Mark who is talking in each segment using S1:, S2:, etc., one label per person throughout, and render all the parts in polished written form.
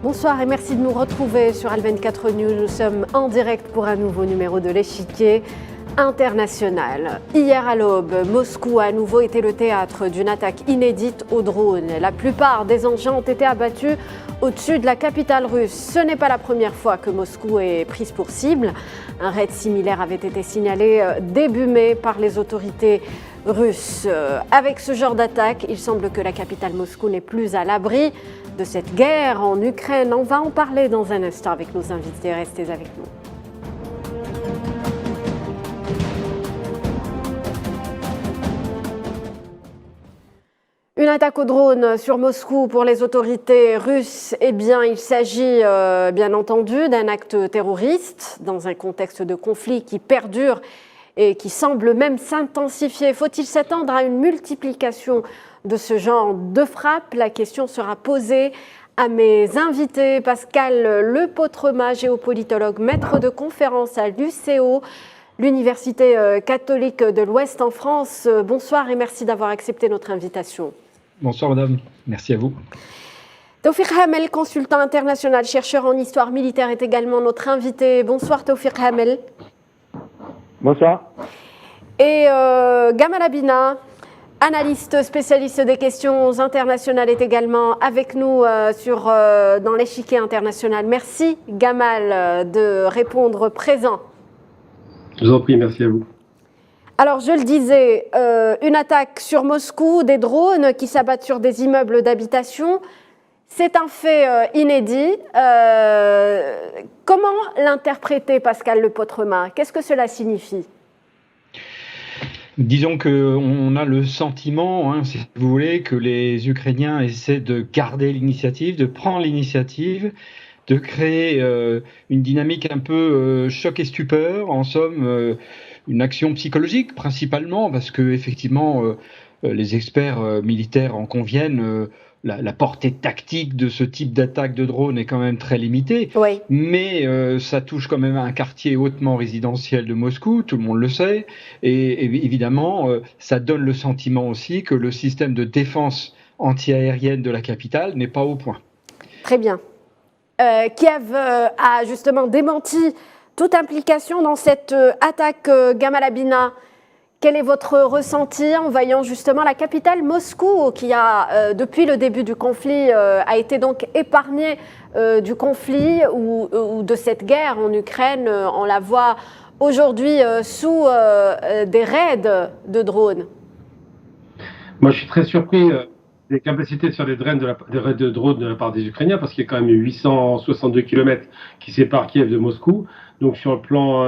S1: Bonsoir et merci de nous retrouver sur Al24 News. Nous sommes en direct pour un nouveau numéro de l'échiquier international. Hier à l'aube, Moscou a à nouveau été le théâtre d'une attaque inédite aux drones. La plupart des engins ont été abattus au-dessus de la capitale russe. Ce n'est pas la première fois que Moscou est prise pour cible. Un raid similaire avait été signalé début mai par les autorités russes. Avec ce genre d'attaque, il semble que la capitale Moscou n'est plus à l'abri de cette guerre en Ukraine. On va en parler dans un instant avec nos invités. Restez avec nous. Une attaque au drone sur Moscou pour les autorités russes, eh bien, il s'agit bien entendu d'un acte terroriste dans un contexte de conflit qui perdure et qui semble même s'intensifier. Faut-il s'attendre à une multiplication de ce genre de frappes? La question sera posée à mes invités. Pascal Lepautrema, géopolitologue, maître de conférence à l'UCO, l'Université catholique de l'Ouest en France. Bonsoir et merci d'avoir accepté notre invitation.
S2: Bonsoir madame, merci à vous.
S1: Tawfiq Hamel, consultant international, chercheur en histoire militaire, est également notre invité. Bonsoir Tawfiq Hamel.
S3: Bonsoir.
S1: Et Gamal Abina, analyste spécialiste des questions internationales, est également avec nous dans l'échiquier international. Merci Gamal de répondre présent.
S3: Je vous en prie, merci à vous.
S1: Alors, je le disais, une attaque sur Moscou, des drones qui s'abattent sur des immeubles d'habitation, c'est un fait inédit. Comment l'interpréter, Pascal Lepautrema? Qu'est-ce que cela signifie?
S2: Disons qu'on a le sentiment, si vous voulez, que les Ukrainiens essaient de garder l'initiative, de prendre l'initiative, de créer une dynamique un peu choc et stupeur, en somme une action psychologique principalement, parce que effectivement les experts militaires en conviennent, la portée tactique de ce type d'attaque de drone est quand même très limitée,
S1: oui.
S2: Mais ça touche quand même à un quartier hautement résidentiel de Moscou, tout le monde le sait, et évidemment ça donne le sentiment aussi que le système de défense antiaérienne de la capitale n'est pas au point.
S1: Très bien. Kiev a justement démenti toute implication dans cette attaque, Gamal Abina. Quel est votre ressenti en voyant justement la capitale Moscou, qui a, depuis le début du conflit, a été donc épargnée du conflit ou de cette guerre en Ukraine? On la voit aujourd'hui sous des raids de drones.
S3: Moi, je suis très surpris des capacités de faire des raids de drones de la part des Ukrainiens, parce qu'il y a quand même 862 km qui séparent Kiev de Moscou. Donc sur le plan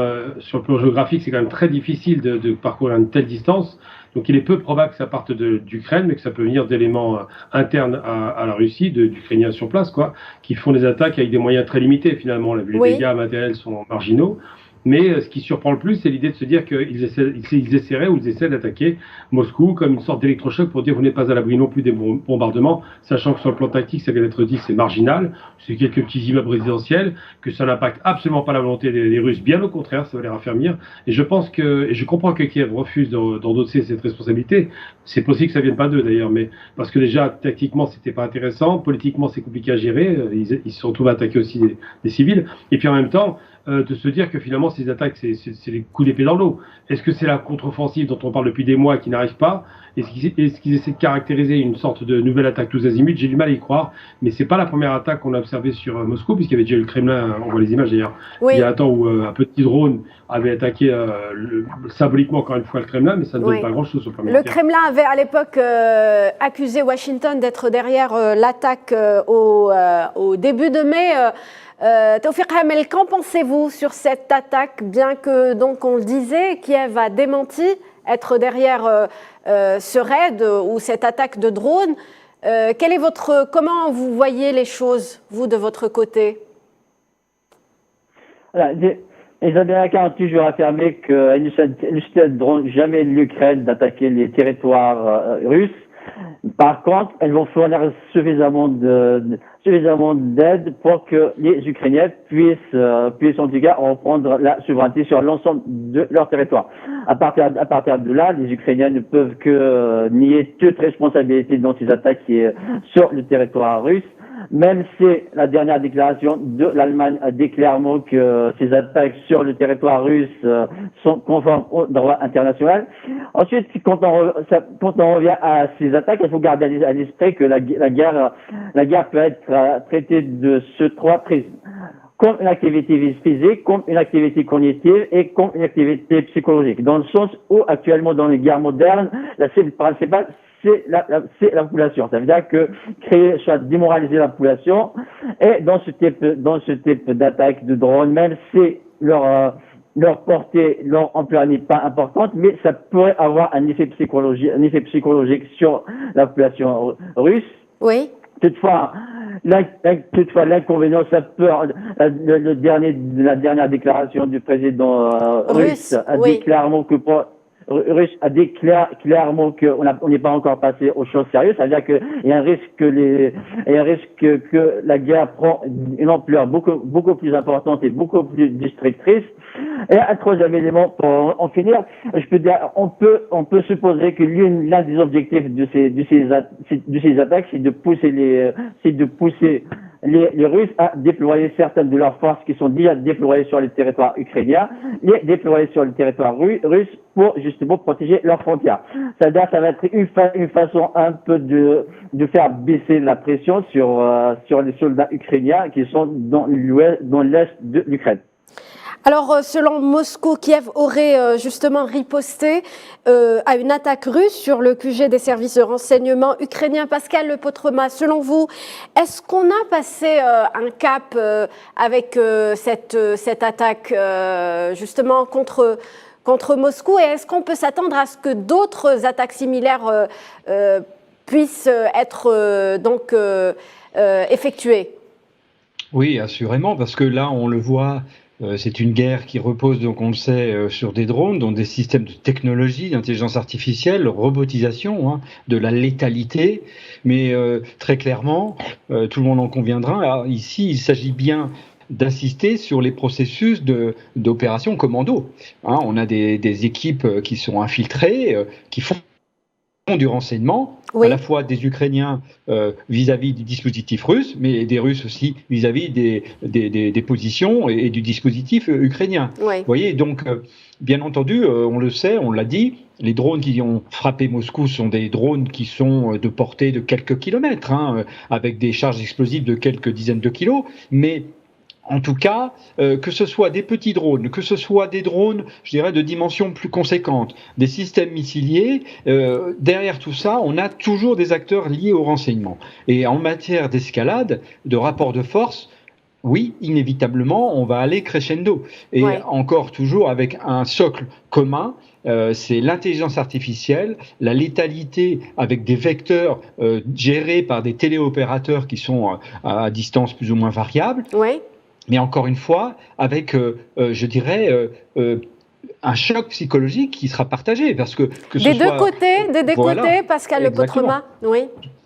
S3: géographique, c'est quand même très difficile de parcourir une telle distance. Donc il est peu probable que ça parte d'Ukraine, mais que ça peut venir d'éléments internes à la Russie, d'Ukrainiens sur place, qui font des attaques avec des moyens très limités finalement. Les dégâts matériels sont marginaux. Mais ce qui surprend le plus, c'est l'idée de se dire qu'ils essaient d'attaquer Moscou comme une sorte d'électrochoc pour dire vous n'êtes pas à l'abri non plus des bombardements, sachant que sur le plan tactique, ça vient d'être dit, c'est marginal, c'est quelques petits immeubles résidentiels, que ça n'impacte absolument pas la volonté des Russes, bien au contraire, ça va les raffermir. Et je comprends que Kiev refuse d'endosser cette responsabilité. C'est possible que ça vienne pas d'eux d'ailleurs, mais parce que déjà tactiquement c'était pas intéressant, politiquement c'est compliqué à gérer, ils se retrouvent à attaquer aussi des civils, et puis en même temps de se dire que finalement ces attaques c'est des coups d'épée dans l'eau. Est-ce que c'est la contre-offensive dont on parle depuis des mois qui n'arrive pas? Est-ce qu'ils essaient de caractériser une sorte de nouvelle attaque tous azimuts? J'ai du mal à y croire, mais c'est pas la première attaque qu'on a observée sur Moscou, puisqu'il y avait déjà eu le Kremlin, on voit les images d'ailleurs, il y a un temps où un petit drone avait attaqué symboliquement encore une fois le Kremlin, mais ça ne donne pas grand-chose sur le plan militaire.
S1: Le Kremlin avait à l'époque accusé Washington d'être derrière l'attaque au début de mai. Tawfiq Hamel, qu'en pensez-vous sur cette attaque, bien que, donc, on le disait, Kiev a démenti être derrière ce raid ou cette attaque de drone? Comment vous voyez les choses, vous, de votre côté?
S4: Les Américains ont toujours affirmé qu'ils ne céderont jamais l'Ukraine d'attaquer les territoires russes. Par contre, elles vont fournir suffisamment d'aide pour que les Ukrainiens puissent en tout cas reprendre la souveraineté sur l'ensemble de leur territoire. À partir de là, les Ukrainiens ne peuvent que nier toute responsabilité dans ces attaques sur le territoire russe. même si la dernière déclaration de l'Allemagne a dit clairement que ces attaques sur le territoire russe sont conformes au droit international. Ensuite, quand on revient à ces attaques, il faut garder à l'esprit que la guerre peut être traitée de ce trois prismes. Comme une activité physique, comme une activité cognitive et comme une activité psychologique. Dans le sens où actuellement dans les guerres modernes, la cible principale c'est la population. Ça veut dire que créer, soit démoraliser la population. Et dans ce type d'attaque de drones, même si leur portée, leur ampleur n'est pas importante, mais ça pourrait avoir un effet psychologique sur la population russe.
S1: Oui.
S4: Toutefois, l'inconvénient, ça peut, la dernière déclaration du président russe a dit clairement que qu'on n'est pas encore passé aux choses sérieuses. Ça veut dire qu'il y a un risque que la guerre prend une ampleur beaucoup plus importante et beaucoup plus destructrice. Et un troisième élément pour en finir, je peux dire, on peut supposer que l'un des objectifs de ces attaques, c'est de pousser les Russes à déployer certaines de leurs forces qui sont déjà déployées sur le territoire ukrainien, les déployer sur le territoire russe pour justement protéger leurs frontières. Ça va être une façon un peu de faire baisser la pression sur les soldats ukrainiens qui sont dans l'est de l'Ukraine.
S1: Alors, selon Moscou, Kiev aurait justement riposté à une attaque russe sur le QG des services de renseignement ukrainiens. Pascal Le Potrema, selon vous, est-ce qu'on a passé un cap avec cette attaque justement contre Moscou, et est-ce qu'on peut s'attendre à ce que d'autres attaques similaires puissent être effectuées?
S2: Oui, assurément, parce que là, on le voit. C'est une guerre qui repose, donc on le sait, sur des drones, donc des systèmes de technologie, d'intelligence artificielle, robotisation, de la létalité. Mais très clairement, tout le monde en conviendra, alors, ici, il s'agit bien d'assister sur les processus d'opération commando. On a des équipes qui sont infiltrées, qui font du renseignement, à la fois des Ukrainiens vis-à-vis du dispositif russe, mais des Russes aussi vis-à-vis des positions et du dispositif ukrainien. Vous voyez, donc, bien entendu, on le sait, on l'a dit, les drones qui ont frappé Moscou sont des drones qui sont de portée de quelques kilomètres, avec des charges explosives de quelques dizaines de kilos, mais en tout cas, que ce soit des petits drones, que ce soit des drones, je dirais, de dimension plus conséquente, des systèmes missiliers, derrière tout ça, on a toujours des acteurs liés au renseignement. Et en matière d'escalade, de rapport de force, oui, inévitablement, on va aller crescendo. Et encore toujours avec un socle commun, c'est l'intelligence artificielle, la létalité avec des vecteurs gérés par des téléopérateurs qui sont à distance plus ou moins variable. Mais encore une fois, avec, je dirais, un choc psychologique qui sera partagé. Parce que
S1: des deux côtés, Pascal Le Potrema. Oui.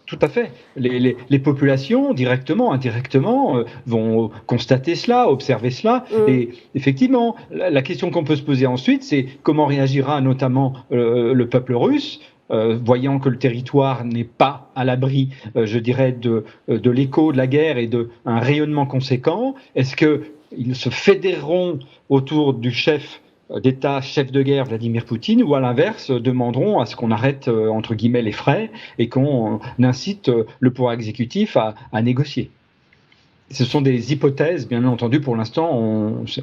S2: Tout à fait. Les populations, directement, indirectement, vont constater cela, observer cela. Et effectivement, la question qu'on peut se poser ensuite, c'est comment réagira notamment le peuple russe, voyant que le territoire n'est pas à l'abri, je dirais, de l'écho de la guerre et d'un rayonnement conséquent. Est-ce qu'ils se fédéreront autour du chef d'État, chef de guerre Vladimir Poutine, ou à l'inverse demanderont à ce qu'on arrête entre guillemets les frais et qu'on incite le pouvoir exécutif à négocier? Ce sont des hypothèses, bien entendu, pour l'instant,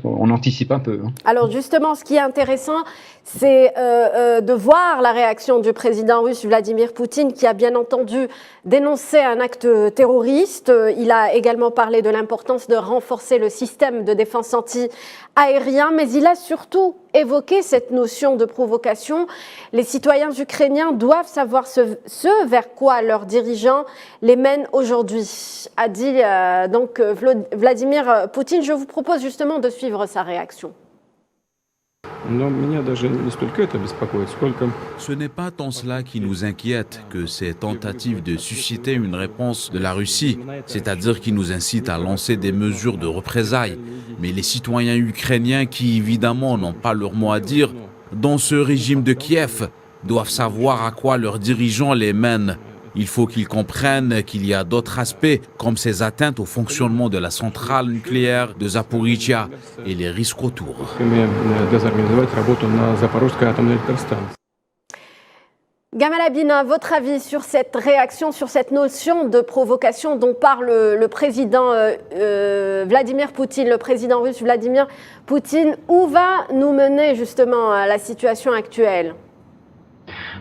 S2: on anticipe un peu.
S1: Alors justement, ce qui est intéressant, c'est de voir la réaction du président russe Vladimir Poutine, qui a bien entendu dénoncé un acte terroriste. Il a également parlé de l'importance de renforcer le système de défense anti-aérien, mais il a surtout évoqué cette notion de provocation. Les citoyens ukrainiens doivent savoir ce vers quoi leurs dirigeants les mènent aujourd'hui, a dit donc Vladimir Poutine. Je vous propose justement de suivre sa réaction.
S5: Ce n'est pas tant cela qui nous inquiète que ces tentatives de susciter une réponse de la Russie, c'est-à-dire qui nous incite à lancer des mesures de représailles. Mais les citoyens ukrainiens qui, évidemment, n'ont pas leur mot à dire dans ce régime de Kiev, doivent savoir à quoi leurs dirigeants les mènent. Il faut qu'ils comprennent qu'il y a d'autres aspects, comme ces atteintes au fonctionnement de la centrale nucléaire de Zaporizhia et les risques autour.
S1: Gamal Abina, votre avis sur cette réaction, sur cette notion de provocation dont parle le président Vladimir Poutine, le président russe Vladimir Poutine, où va nous mener justement la situation actuelle ?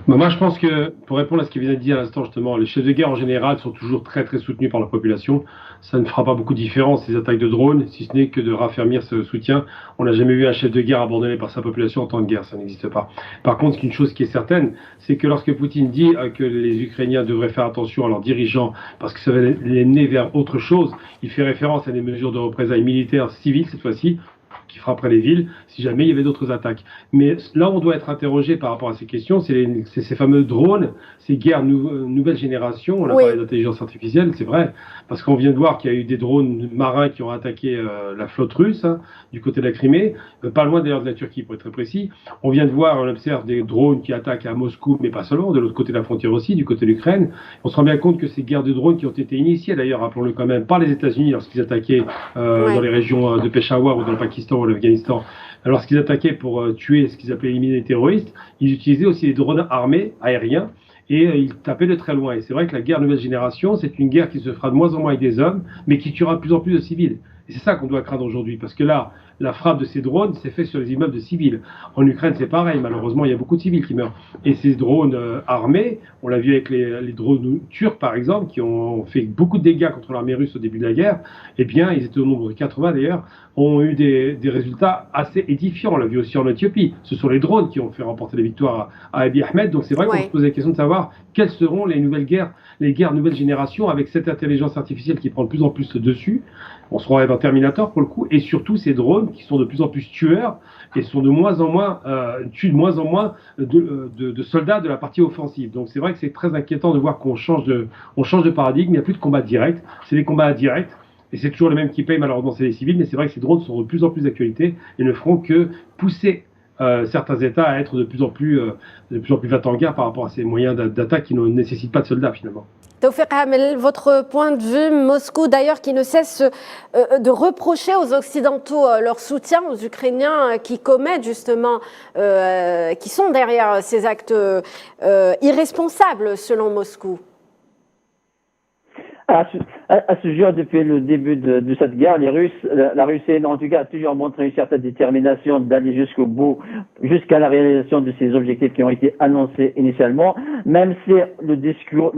S3: Moi, je pense que, pour répondre à ce qu'il vient de dire à l'instant, justement, les chefs de guerre en général sont toujours très très soutenus par la population. Ça ne fera pas beaucoup de différence, ces attaques de drones, si ce n'est que de raffermir ce soutien. On n'a jamais vu un chef de guerre abandonné par sa population en temps de guerre, ça n'existe pas. Par contre, une chose qui est certaine, c'est que lorsque Poutine dit que les Ukrainiens devraient faire attention à leurs dirigeants parce que ça va les mener vers autre chose, il fait référence à des mesures de représailles militaires civiles cette fois-ci, qui frapperaient les villes si jamais il y avait d'autres attaques. Mais là où on doit être interrogé par rapport à ces questions, c'est ces fameux drones, ces guerres nouvelle génération. On a parlé d'intelligence artificielle, c'est vrai, parce qu'on vient de voir qu'il y a eu des drones marins qui ont attaqué la flotte russe du côté de la Crimée, pas loin d'ailleurs de la Turquie pour être très précis. On vient de voir, on observe des drones qui attaquent à Moscou, mais pas seulement, de l'autre côté de la frontière aussi, du côté de l'Ukraine. On se rend bien compte que ces guerres de drones qui ont été initiées d'ailleurs, rappelons-le quand même, par les États-Unis lorsqu'ils attaquaient dans les régions de Peshawar ou dans le Pakistan ou l'Afghanistan, lorsqu'ils attaquaient pour tuer ce qu'ils appelaient éliminer les terroristes, ils utilisaient aussi des drones armés aériens et ils tapaient de très loin. Et c'est vrai que la guerre nouvelle génération, c'est une guerre qui se fera de moins en moins avec des hommes, mais qui tuera de plus en plus de civils. Et c'est ça qu'on doit craindre aujourd'hui, parce que là, la frappe de ces drones s'est faite sur les immeubles de civils. En Ukraine, c'est pareil. Malheureusement, il y a beaucoup de civils qui meurent. Et ces drones armés, on l'a vu avec les drones turcs, par exemple, qui ont fait beaucoup de dégâts contre l'armée russe au début de la guerre, eh bien, ils étaient au nombre de 80 d'ailleurs, ont eu des résultats assez édifiants. On l'a vu aussi en Éthiopie. Ce sont les drones qui ont fait remporter les victoires à Abiy Ahmed. Donc c'est vrai qu'on se pose la question de savoir quelles seront les nouvelles guerres, les guerres nouvelle génération avec cette intelligence artificielle qui prend de plus en plus dessus. On se croirait dans Terminator pour le coup, et surtout ces drones qui sont de plus en plus tueurs et sont de moins en moins tuent de moins en moins de soldats de la partie offensive. Donc c'est vrai que c'est très inquiétant de voir qu'on change de paradigme. Il n'y a plus de combat direct, c'est des combats indirects. Et c'est toujours les mêmes qui payent, malheureusement, c'est les civils. Mais c'est vrai que ces drones sont de plus en plus d'actualité et ne feront que pousser certains États à être de plus en plus vite en guerre par rapport à ces moyens d'attaque qui ne nécessitent pas de soldats, finalement.
S1: Tawfiq Hamel, votre point de vue, Moscou d'ailleurs qui ne cesse de reprocher aux Occidentaux leur soutien aux Ukrainiens qui commettent justement, qui sont derrière ces actes irresponsables selon Moscou.
S4: À ce jour, depuis le début de cette guerre, la Russie, en tout cas, a toujours montré une certaine détermination d'aller jusqu'au bout, jusqu'à la réalisation de ces objectifs qui ont été annoncés initialement, même si le discours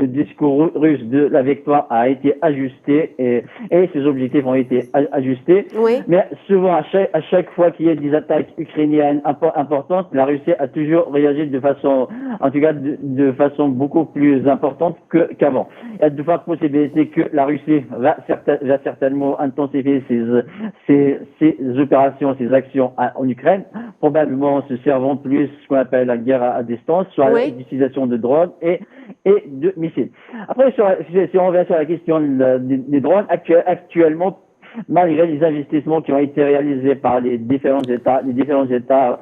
S4: russe de la victoire a été ajusté et ces objectifs ont été ajustés. Oui. Mais souvent, à chaque fois qu'il y a des attaques ukrainiennes importantes, la Russie a toujours réagi de façon, en tout cas, de façon beaucoup plus importante qu'avant. Il y a de fortes possibilités que la Russie va certainement intensifier ses opérations, ses actions en Ukraine, probablement en se servant plus ce qu'on appelle la guerre à distance, soit l'utilisation de drones et de missiles. Après, si on revient sur la question des drones, actuellement, malgré les investissements qui ont été réalisés par les différents États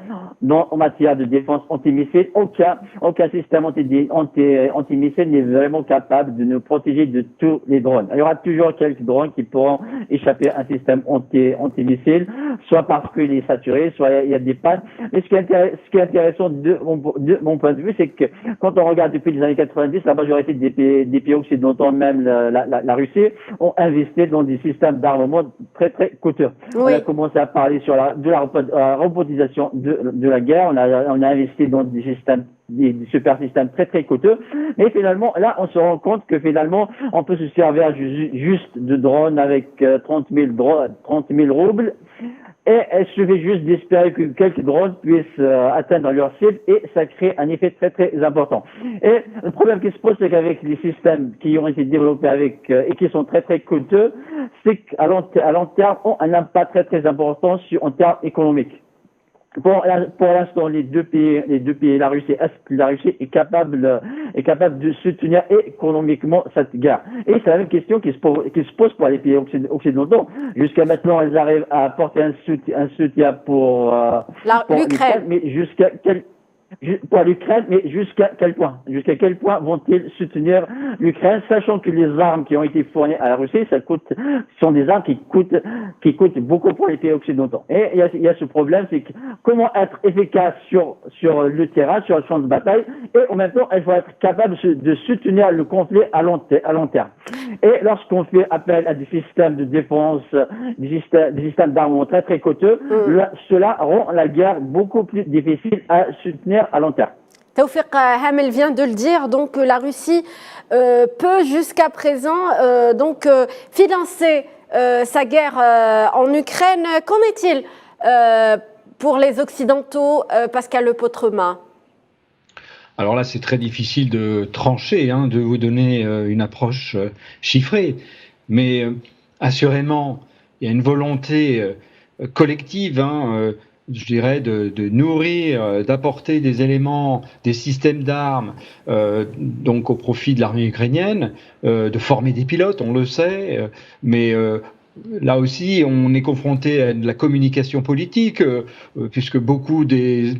S4: en matière de défense antimissile, aucun système antimissile n'est vraiment capable de nous protéger de tous les drones. Il y aura toujours quelques drones qui pourront échapper à un système antimissile, soit parce qu'il est saturé, soit il y a des pannes. Mais ce qui est intéressant de mon point de vue, c'est que quand on regarde depuis les années 90, la majorité des pays occidentaux, même la Russie, ont investi dans des systèmes d'armement très très coûteux. Oui. On a commencé à parler de la robotisation de la guerre. On a investi dans des systèmes, des super systèmes très très coûteux. Mais finalement, là, on se rend compte que finalement, on peut se servir juste de drones avec 30 000 roubles. Et il suffit juste d'espérer que quelques drones puissent atteindre leur cible et ça crée un effet très très important. Et le problème qui se pose, c'est qu'avec les systèmes qui ont été développés et qui sont très très coûteux, c'est qu'à long terme ont un impact très très important en termes économiques. Pour l'instant, les deux pays, la Russie est capable de soutenir économiquement cette guerre. Et c'est la même question qui se pose pour les pays occidentaux. Jusqu'à maintenant, elles arrivent à apporter un soutien pour l'Ukraine, mais pour l'Ukraine, mais jusqu'à quel point? Jusqu'à quel point vont-ils soutenir l'Ukraine, sachant que les armes qui ont été fournies à la Russie, sont des armes qui coûtent beaucoup pour les pays occidentaux. Et il y a ce problème, c'est que comment être efficace sur le terrain, sur le champ de bataille, et en même temps, il faut être capable de soutenir le conflit à long terme. Et lorsqu'on fait appel à des systèmes de défense, des systèmes d'armement très très coûteux, cela rend la guerre beaucoup plus difficile à soutenir à long terme.
S1: Taoufik Hamel vient de le dire, donc la Russie peut jusqu'à présent financer sa guerre en Ukraine. Qu'en est-il pour les Occidentaux, Pascal Le Potremat?
S2: Alors là, c'est très difficile de trancher, de vous donner une approche chiffrée, mais assurément, il y a une volonté collective, je dirais, de nourrir, d'apporter des éléments, des systèmes d'armes, donc au profit de l'armée ukrainienne, de former des pilotes, on le sait, mais là aussi, on est confronté à de la communication politique, puisque beaucoup des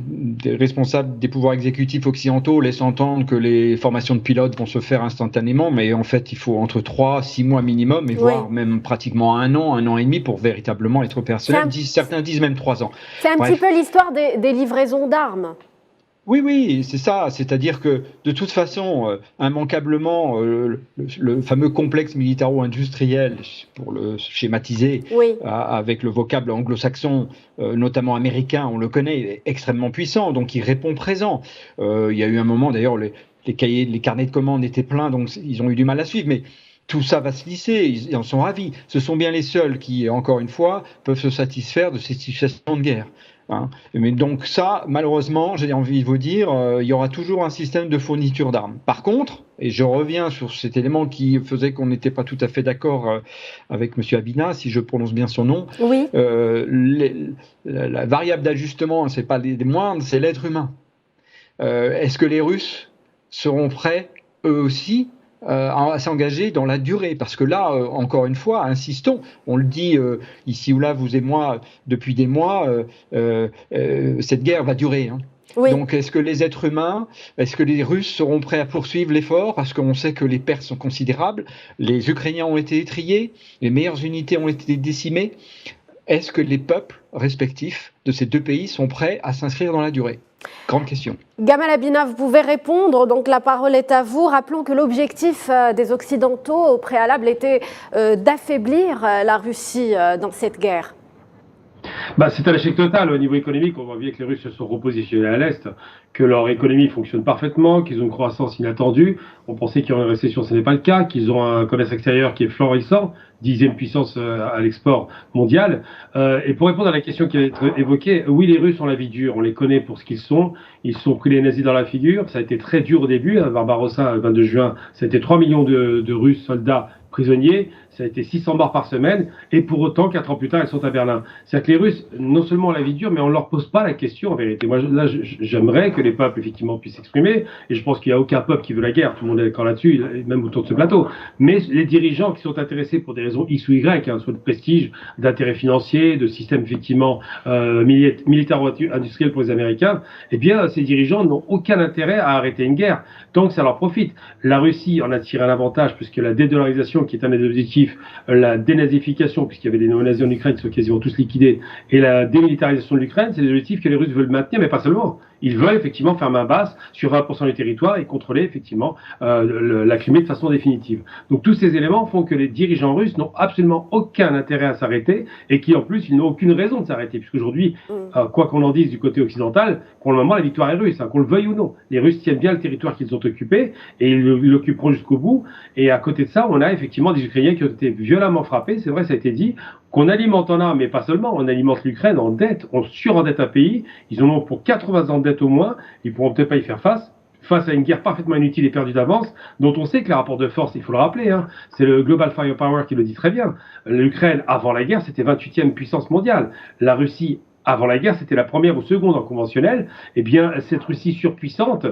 S2: responsables des pouvoirs exécutifs occidentaux laissent entendre que les formations de pilotes vont se faire instantanément, mais en fait, il faut entre 3-6 mois minimum, et voire même pratiquement un an et demi pour véritablement être opérationnel. Certains disent même 3 ans.
S1: C'est un petit peu l'histoire des livraisons d'armes.
S2: Oui, c'est ça. C'est-à-dire que, de toute façon, immanquablement, le fameux complexe militaro-industriel, pour le schématiser, avec le vocable anglo-saxon, notamment américain, on le connaît, il est extrêmement puissant, donc il répond présent. Il y a eu un moment, d'ailleurs, les carnets de commandes étaient pleins, donc ils ont eu du mal à suivre, mais tout ça va se lisser, ils en sont ravis. Ce sont bien les seuls qui, encore une fois, peuvent se satisfaire de ces situations de guerre. Mais donc ça, malheureusement, j'ai envie de vous dire, il y aura toujours un système de fourniture d'armes. Par contre, et je reviens sur cet élément qui faisait qu'on n'était pas tout à fait d'accord avec M. Abina, si je prononce bien son nom, la variable d'ajustement, c'est pas des moindres, c'est l'être humain. Est-ce que les Russes seront prêts, eux aussi, à s'engager dans la durée, parce que là, encore une fois, insistons, on le dit ici ou là, vous et moi, depuis des mois, cette guerre va durer. Donc est-ce que les êtres humains, est-ce que les Russes seront prêts à poursuivre l'effort, parce qu'on sait que les pertes sont considérables, les Ukrainiens ont été étrillés, les meilleures unités ont été décimées. Est-ce que les peuples respectifs de ces deux pays sont prêts à s'inscrire dans la durée? Grande question.
S1: Gamal Abina, vous pouvez répondre, donc la parole est à vous. Rappelons que l'objectif des Occidentaux au préalable était d'affaiblir la Russie dans cette guerre.
S3: C'est un échec total au niveau économique. On voit bien que les Russes se sont repositionnés à l'Est, que leur économie fonctionne parfaitement, qu'ils ont une croissance inattendue. On pensait qu'il y aurait une récession, ce n'est pas le cas, qu'ils ont un commerce extérieur qui est florissant, 10e puissance à l'export mondial. Et pour répondre à la question qui a été évoquée, oui, les Russes ont la vie dure, on les connaît pour ce qu'ils sont. Ils se sont pris les nazis dans la figure, ça a été très dur au début. À Barbarossa, le 22 juin, ça a été 3 millions de Russes soldats prisonniers, ça a été 600 morts par semaine, et pour autant, 4 ans plus tard, ils sont à Berlin. C'est-à-dire que les Russes, non seulement ont la vie dure, mais on ne leur pose pas la question en vérité. Moi, là, j'aimerais que les peuples, effectivement, puissent s'exprimer, et je pense qu'il n'y a aucun peuple qui veut la guerre, tout le monde est d'accord là-dessus, même autour de ce plateau. Mais les dirigeants qui sont intéressés pour des raisons X ou Y, soit de prestige, d'intérêt financier, de système, effectivement, militaro-industriel pour les Américains, eh bien, ces dirigeants n'ont aucun intérêt à arrêter une guerre, tant que ça leur profite. La Russie en a tiré un avantage, puisque la dédollarisation, qui est un des objectifs, la dénazification, puisqu'il y avait des néo-nazis en Ukraine qui sont quasiment tous liquidés, et la démilitarisation de l'Ukraine, c'est des objectifs que les Russes veulent maintenir, mais pas seulement. Ils veulent effectivement faire main basse sur 20% du territoire et contrôler effectivement la Crimée de façon définitive. Donc tous ces éléments font que les dirigeants russes n'ont absolument aucun intérêt à s'arrêter et qui en plus ils n'ont aucune raison de s'arrêter, puisqu'aujourd'hui, quoi qu'on en dise du côté occidental, pour le moment la victoire est russe, qu'on le veuille ou non. Les Russes tiennent bien le territoire qu'ils ont occupé et ils l'occuperont jusqu'au bout. Et à côté de ça, on a effectivement des Ukrainiens qui ont été violemment frappés, c'est vrai, ça a été dit, qu'on alimente en armes, mais pas seulement, on alimente l'Ukraine en dette, on surendette un pays, ils en ont pour 80 ans de dette au moins, ils pourront peut-être pas y faire face à une guerre parfaitement inutile et perdue d'avance, dont on sait que les rapports de force, il faut le rappeler, c'est le Global Firepower qui le dit très bien. L'Ukraine, avant la guerre, c'était 28e puissance mondiale. La Russie, avant la guerre, c'était la première ou seconde en conventionnel, eh bien, cette Russie surpuissante,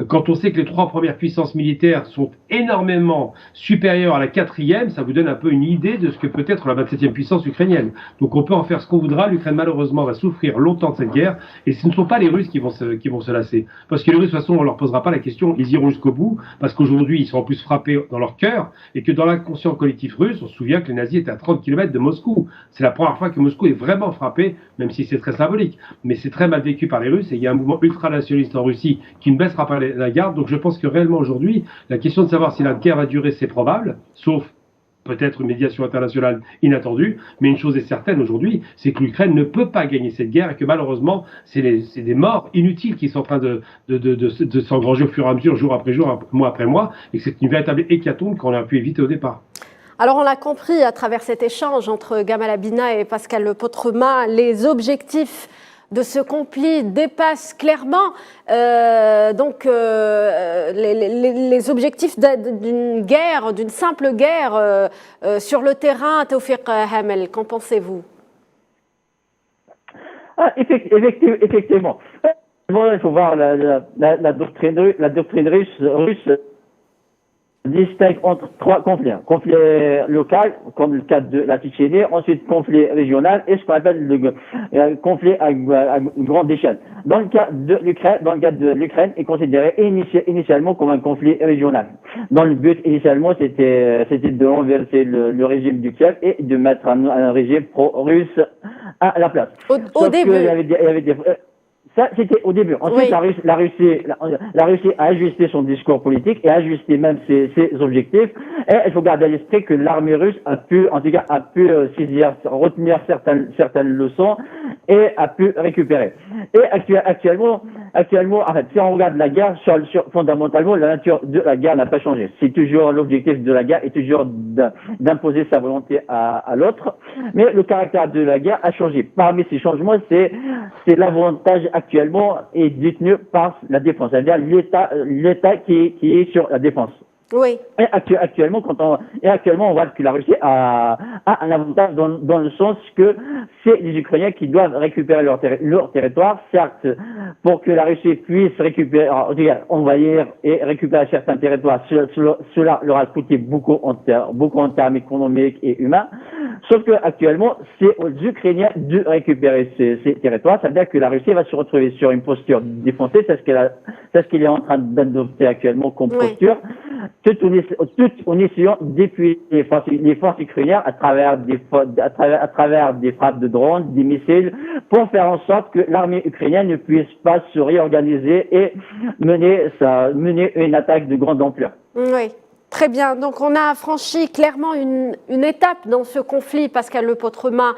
S3: quand on sait que les 3 premières puissances militaires sont énormément supérieures à la 4e, ça vous donne un peu une idée de ce que peut être la 27e puissance ukrainienne. Donc on peut en faire ce qu'on voudra, l'Ukraine malheureusement va souffrir longtemps de cette guerre, et ce ne sont pas les Russes qui vont se lasser. Parce que les Russes, de toute façon, on leur posera pas la question, ils iront jusqu'au bout, parce qu'aujourd'hui, ils sont en plus frappés dans leur cœur, et que dans l'inconscient collectif russe, on se souvient que les nazis étaient à 30 km de Moscou. C'est la première fois que Moscou est vraiment frappé, même si c'est très symbolique, mais c'est très mal vécu par les Russes et il y a un mouvement ultranationaliste en Russie qui ne baissera pas la garde. Donc je pense que réellement aujourd'hui, la question de savoir si la guerre va durer, c'est probable, sauf peut-être une médiation internationale inattendue, mais une chose est certaine aujourd'hui, c'est que l'Ukraine ne peut pas gagner cette guerre et que malheureusement, c'est des morts inutiles qui sont en train de s'engranger au fur et à mesure, jour après jour, mois après mois, et que c'est une véritable hécatombe qu'on a pu éviter au départ.
S1: Alors on l'a compris à travers cet échange entre Gamal Abina et Pascal Le Potremat, les objectifs de ce conflit dépassent clairement les objectifs d'une guerre, d'une simple guerre sur le terrain. Tawfiq Hamel, qu'en pensez-vous?
S4: Effectivement. Bon, il faut voir la doctrine russe distingue entre 3 conflits. Conflit local, comme le cas de la Tchétchénie, ensuite conflit régional et ce qu'on appelle le conflit à grande échelle. Dans le cas de l'Ukraine, est considéré initialement comme un conflit régional. Dans le but, initialement, c'était de renverser le régime du Kiev et de mettre un régime pro-russe à la place.
S1: Au début.
S4: Ça, c'était au début. Ensuite,
S1: oui.
S4: la Russie a ajusté son discours politique et a ajusté même ses objectifs. Et il faut garder à l'esprit que l'armée russe a pu retenir certaines leçons et a pu récupérer. Et actuellement, en fait, si on regarde la guerre, fondamentalement, la nature de la guerre n'a pas changé. C'est toujours l'objectif de la guerre est toujours d'imposer sa volonté à l'autre. Mais le caractère de la guerre a changé. Parmi ces changements, c'est l'avantage actuellement est détenu par la défense, c'est-à-dire l'État qui est sur la défense.
S1: Oui.
S4: Et actuellement, on voit que la Russie a un avantage dans le sens que c'est les Ukrainiens qui doivent récupérer leur territoire, certes, pour que la Russie puisse envahir et récupérer certains territoires. Cela leur a coûté beaucoup en termes économiques et humains. Sauf que actuellement, c'est aux Ukrainiens de récupérer ces territoires. Ça veut dire que la Russie va se retrouver sur une posture défensive. C'est ce qu'elle est en train d'adopter actuellement comme posture. Tout en essayant d'épuiser les forces ukrainiennes à travers des frappes de drones, des missiles, pour faire en sorte que l'armée ukrainienne ne puisse pas se réorganiser et mener une attaque de grande ampleur.
S1: Oui. Très bien. Donc, on a franchi clairement une étape dans ce conflit, Pascal Le Potremat.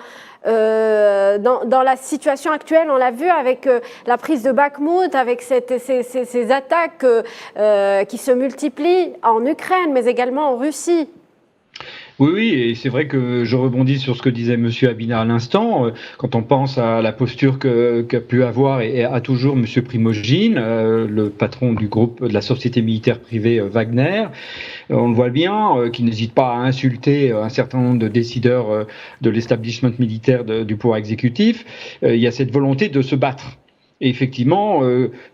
S1: Dans la situation actuelle, on l'a vu avec la prise de Bakhmout, avec ces attaques qui se multiplient en Ukraine, mais également en Russie.
S2: Oui, et c'est vrai que je rebondis sur ce que disait Monsieur Abina à l'instant. Quand on pense à la posture qu'a pu avoir et a toujours Monsieur Prigojine, le patron du groupe de la société militaire privée Wagner, on le voit bien, qui n'hésite pas à insulter un certain nombre de décideurs de l'establishment militaire du pouvoir exécutif. Il y a cette volonté de se battre. Et effectivement,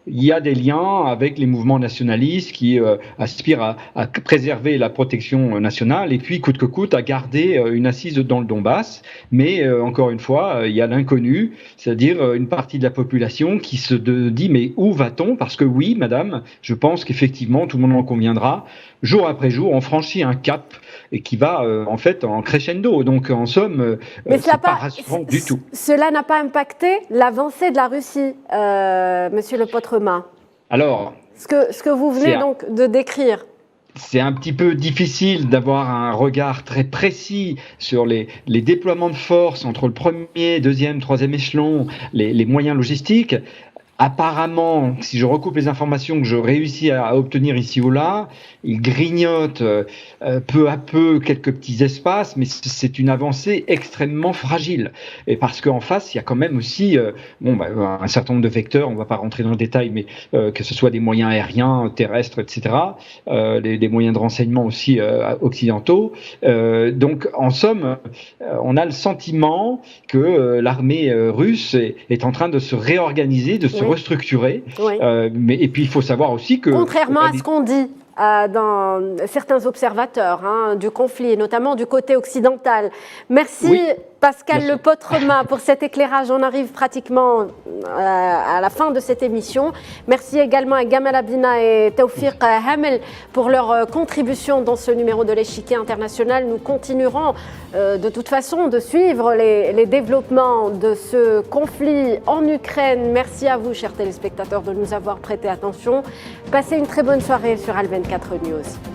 S2: il y a des liens avec les mouvements nationalistes qui aspirent à préserver la protection nationale et puis, coûte que coûte, à garder une assise dans le Donbass. Mais encore une fois, il y a l'inconnu, c'est-à-dire une partie de la population qui se dit « mais où va-t-on » Parce que oui, madame, je pense qu'effectivement, tout le monde en conviendra, jour après jour, on franchit un cap et qui va en fait en crescendo. Donc en somme, c'est pas rassurant du tout.
S1: Cela n'a pas impacté l'avancée de la Russie, Monsieur Le Potremat.
S2: Alors,
S1: ce que vous venez donc de décrire.
S2: C'est un petit peu difficile d'avoir un regard très précis sur les déploiements de force entre le premier, deuxième, troisième échelon, les moyens logistiques. Apparemment, si je recoupe les informations que je réussis à obtenir ici ou là, il grignote peu à peu quelques petits espaces, mais c'est une avancée extrêmement fragile. Et parce qu'en face, il y a quand même aussi un certain nombre de vecteurs, on ne va pas rentrer dans le détail, mais que ce soit des moyens aériens, terrestres, etc., des moyens de renseignement aussi occidentaux. Donc, en somme, on a le sentiment que l'armée russe est en train de se réorganiser, de se restructurer.
S1: Oui.
S2: Et puis, il faut savoir aussi que...
S1: Contrairement à ce qu'on dit dans certains observateurs du conflit, et notamment du côté occidental. Merci Pascal Lepotremat pour cet éclairage. On arrive pratiquement à la fin de cette émission. Merci également à Gamal Abdina et Tawfiq Hamel pour leur contribution dans ce numéro de l'Échiquier international. Nous continuerons de toute façon de suivre les développements de ce conflit en Ukraine. Merci à vous, chers téléspectateurs, de nous avoir prêté attention. Passez une très bonne soirée sur Al 24 News.